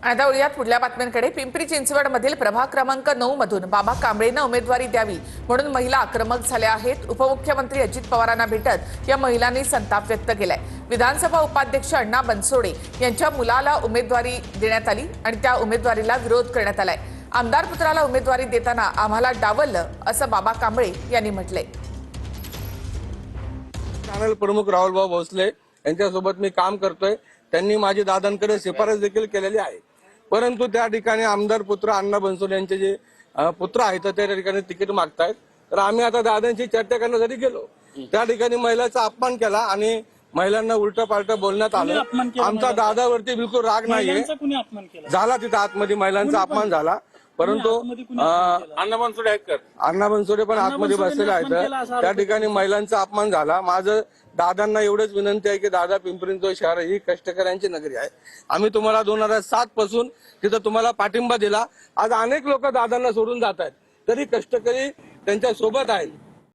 आता वळूयात पुढल्या बातम्यांकडे। पिंपरी चिंचवडमधील प्रभाग क्रमांक 9 मधून बाबा कांबळेंना उमेदवारी द्यावी म्हणून महिला आक्रमक झाल्या आहेत। उपमुख्यमंत्री अजित पवारांना भेटत या महिलांनी संताप व्यक्त केलाय। विधानसभा उपाध्यक्ष अण्णा बनसोडे यांच्या मुलाला उमेदवारी देण्यात आली आणि त्या उमेदवारीला विरोध करण्यात आलाय। आमदार पुत्राला उमेदवारी देताना आम्हाला डावललं असं बाबा कांबळे यांनी म्हटलंय। चॅनल प्रमुख राहुलभाऊ भोसले यांच्यासोबत मी काम करतोय। त्यांनी माझी दादांकडे शिफारस देखील केलेली आहे, परंतु त्या ठिकाणी आमदार पुत्र अण्णा बनसोडे यांचे जे पुत्र आहेत त्या ठिकाणी तिकीट मागतायत। तर आम्ही आता दादांची चर्चा करण्यासाठी गेलो, त्या ठिकाणी महिलांचा अपमान केला आणि महिलांना उलट पालट बोलण्यात आलं। आमचा दादावरती बिलकुल राग नाहीये, झाला तिथं आतमध्ये महिलांचा अपमान झाला, परंतु अण्णा बनसोडे आहेत का? अण्णा बनसोडे पण आतमध्ये बसलेले आहेत। त्या ठिकाणी महिलांचा अपमान झाला। माझं दादांना एवढंच विनंती आहे की दादा, पिंपरी चिंचवड शहर ही कष्टकऱ्यांची नगरी आहे। आम्ही तुम्हाला 2007 पासून तिथं तुम्हाला पाठिंबा दिला। आज अनेक लोक दादांना सोडून जात आहेत, तरी कष्टकरी त्यांच्या सोबत आहेत।